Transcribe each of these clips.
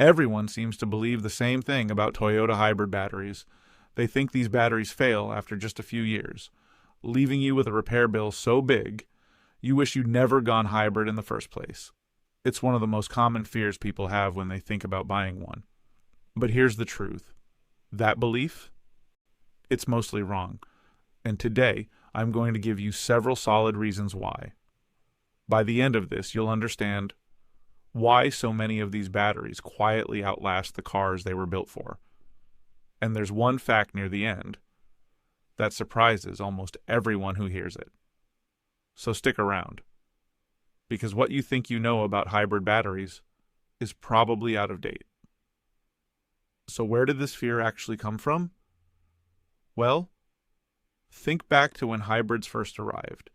Everyone seems to believe the same thing about Toyota hybrid batteries. They think these batteries fail after just a few years, leaving you with a repair bill so big you wish you'd never gone hybrid in the first place. It's one of the most common fears people have when they think about buying one. But here's the truth. That belief? It's mostly wrong. And today, I'm going to give you several solid reasons why. By the end of this, you'll understand why so many of these batteries quietly outlast the cars they were built for. And there's one fact near the end that surprises almost everyone who hears it. So stick around, because what you think you know about hybrid batteries is probably out of date. So where did this fear actually come from? Well, think back to when hybrids first arrived.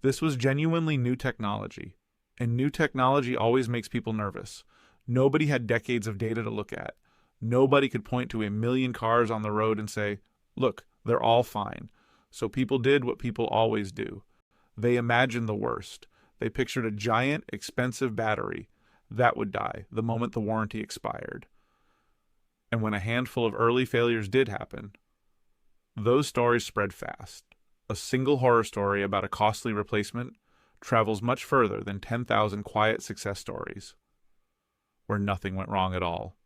This was genuinely new technology, and new technology always makes people nervous. Nobody had decades of data to look at. Nobody could point to a million cars on the road and say, look, they're all fine. So people did what people always do. They imagined the worst. They pictured a giant, expensive battery that would die the moment the warranty expired. And when a handful of early failures did happen, those stories spread fast. A single horror story about a costly replacement travels much further than 10,000 quiet success stories, where nothing went wrong at all.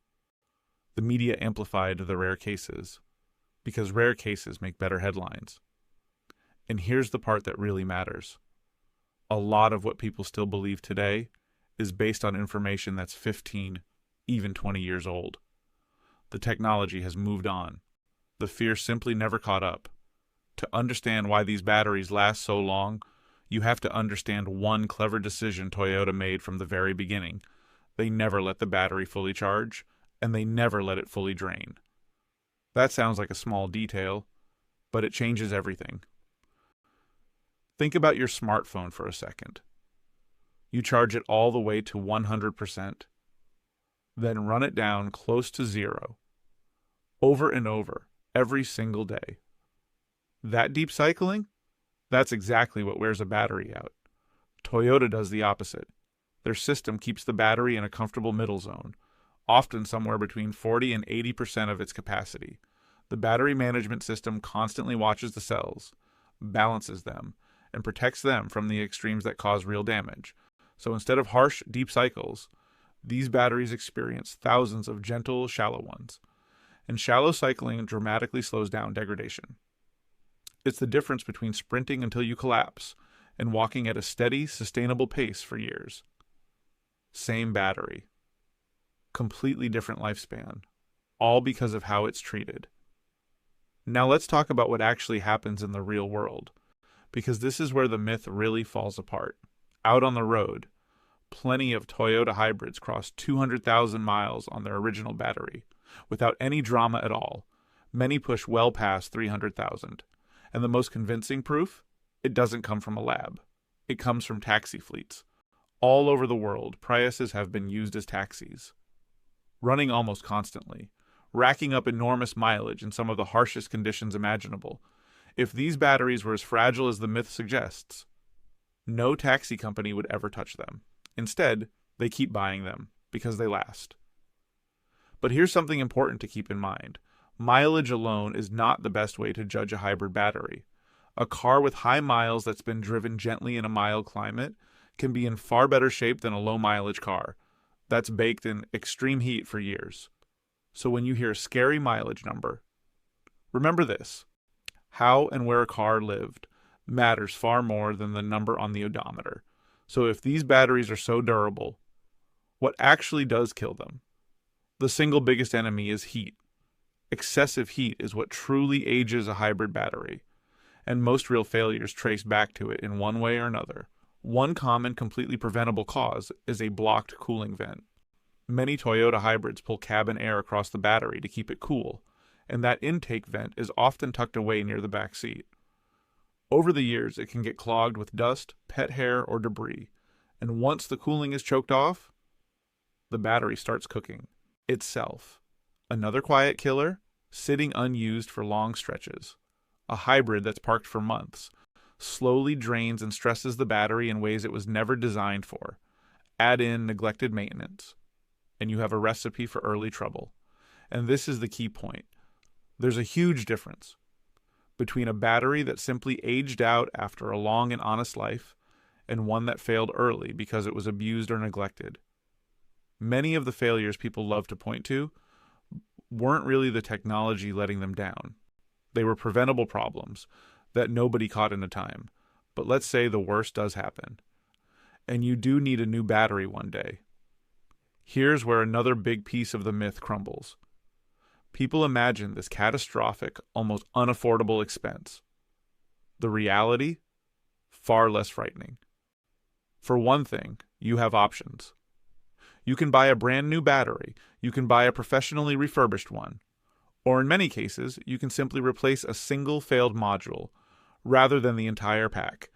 The media amplified the rare cases, because rare cases make better headlines. And here's the part that really matters. A lot of what people still believe today is based on information that's 15, even 20 years old. The technology has moved on. The fear simply never caught up. To understand why these batteries last so long, you have to understand one clever decision Toyota made from the very beginning. They never let the battery fully charge, and they never let it fully drain. That sounds like a small detail, but it changes everything. Think about your smartphone for a second. You charge it all the way to 100%, then run it down close to zero, over and over, every single day. That deep cycling? That's exactly what wears a battery out. Toyota does the opposite. Their system keeps the battery in a comfortable middle zone, often somewhere between 40 and 80% of its capacity. The battery management system constantly watches the cells, balances them, and protects them from the extremes that cause real damage. So instead of harsh, deep cycles, these batteries experience thousands of gentle, shallow ones. And shallow cycling dramatically slows down degradation. It's the difference between sprinting until you collapse and walking at a steady, sustainable pace for years. Same battery. Completely different lifespan. All because of how it's treated. Now let's talk about what actually happens in the real world, because this is where the myth really falls apart. Out on the road, plenty of Toyota hybrids cross 200,000 miles on their original battery, without any drama at all. Many push well past 300,000. And the most convincing proof? It doesn't come from a lab. It comes from taxi fleets. All over the world, Priuses have been used as taxis, running almost constantly, racking up enormous mileage in some of the harshest conditions imaginable. If these batteries were as fragile as the myth suggests, no taxi company would ever touch them. Instead, they keep buying them because they last. But here's something important to keep in mind. Mileage alone is not the best way to judge a hybrid battery. A car with high miles that's been driven gently in a mild climate can be in far better shape than a low mileage car that's baked in extreme heat for years. So when you hear a scary mileage number, remember this: how and where a car lived matters far more than the number on the odometer. So if these batteries are so durable, what actually does kill them? The single biggest enemy is heat. Excessive heat is what truly ages a hybrid battery, and most real failures trace back to it in one way or another. One common, completely preventable cause is a blocked cooling vent. Many Toyota hybrids pull cabin air across the battery to keep it cool, and that intake vent is often tucked away near the back seat. Over the years, it can get clogged with dust, pet hair, or debris, and once the cooling is choked off, the battery starts cooking itself. Another quiet killer, sitting unused for long stretches. A hybrid that's parked for months slowly drains and stresses the battery in ways it was never designed for. Add in neglected maintenance, and you have a recipe for early trouble. And this is the key point. There's a huge difference between a battery that simply aged out after a long and honest life and one that failed early because it was abused or neglected. Many of the failures people love to point to weren't really the technology letting them down. They were preventable problems that nobody caught in time. But let's say the worst does happen, and you do need a new battery one day. Here's where another big piece of the myth crumbles. People imagine this catastrophic, almost unaffordable expense. The reality? Far less frightening. For one thing, you have options. You can buy a brand new battery, you can buy a professionally refurbished one, or in many cases, you can simply replace a single failed module rather than the entire pack.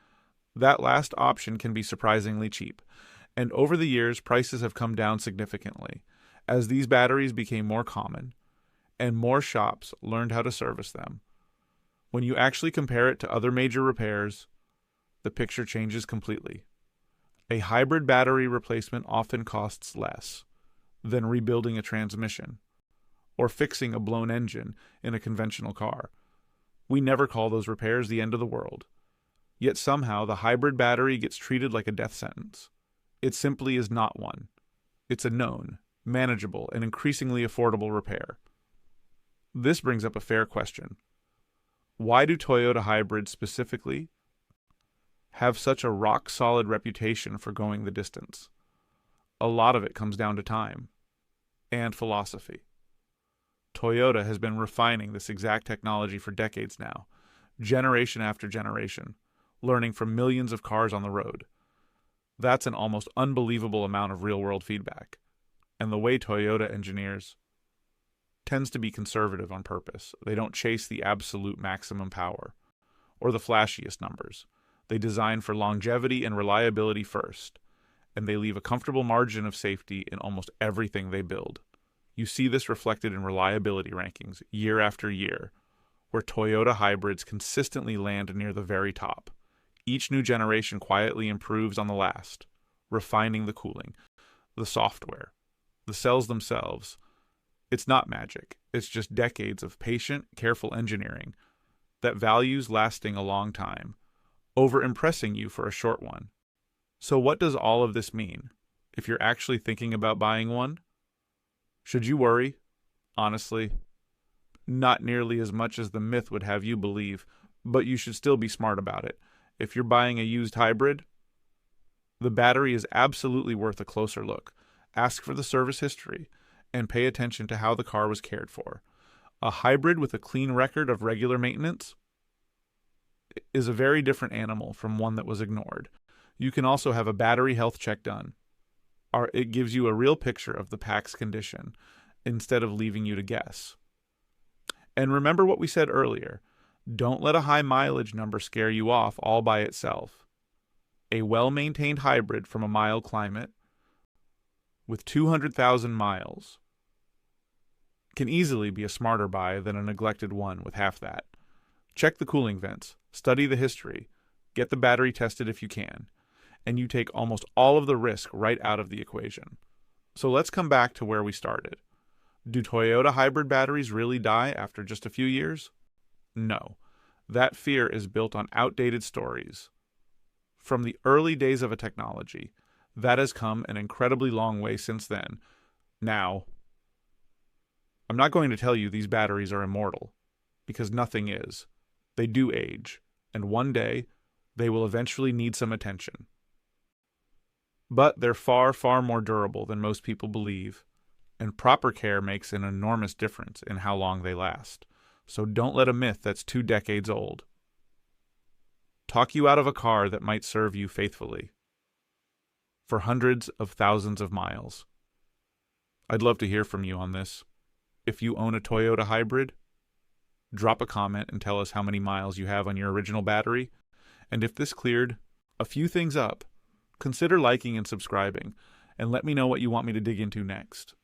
That last option can be surprisingly cheap, and over the years, prices have come down significantly as these batteries became more common and more shops learned how to service them. When you actually compare it to other major repairs, the picture changes completely. A hybrid battery replacement often costs less than rebuilding a transmission or fixing a blown engine in a conventional car. We never call those repairs the end of the world. Yet somehow the hybrid battery gets treated like a death sentence. It simply is not one. It's a known, manageable, and increasingly affordable repair. This brings up a fair question. Why do Toyota hybrids specifically have such a rock-solid reputation for going the distance? A lot of it comes down to time and philosophy. Toyota has been refining this exact technology for decades now, generation after generation, learning from millions of cars on the road. That's an almost unbelievable amount of real-world feedback. And the way Toyota engineers tends to be conservative on purpose. They don't chase the absolute maximum power or the flashiest numbers. They design for longevity and reliability first, and they leave a comfortable margin of safety in almost everything they build. You see this reflected in reliability rankings year after year, where Toyota hybrids consistently land near the very top. Each new generation quietly improves on the last, refining the cooling, the software, the cells themselves. It's not magic. It's just decades of patient, careful engineering that values lasting a long time, over impressing you for a short one. So what does all of this mean if you're actually thinking about buying one? Should you worry? Honestly, not nearly as much as the myth would have you believe, but you should still be smart about it. If you're buying a used hybrid, the battery is absolutely worth a closer look. Ask for the service history and pay attention to how the car was cared for. A hybrid with a clean record of regular maintenance is a very different animal from one that was ignored. You can also have a battery health check done. It gives you a real picture of the pack's condition instead of leaving you to guess. And remember what we said earlier. Don't let a high mileage number scare you off all by itself. A well-maintained hybrid from a mild climate with 200,000 miles can easily be a smarter buy than a neglected one with half that. Check the cooling vents, study the history, get the battery tested if you can, and you take almost all of the risk right out of the equation. So let's come back to where we started. Do Toyota hybrid batteries really die after just a few years? No. That fear is built on outdated stories. From the early days of a technology, that has come an incredibly long way since then. Now, I'm not going to tell you these batteries are immortal, because nothing is. They do age, and one day, they will eventually need some attention. But they're far, far more durable than most people believe, and proper care makes an enormous difference in how long they last. So don't let a myth that's 2 decades old talk you out of a car that might serve you faithfully for hundreds of thousands of miles. I'd love to hear from you on this. If you own a Toyota hybrid, drop a comment and tell us how many miles you have on your original battery. And if this cleared a few things up, consider liking and subscribing, and let me know what you want me to dig into next.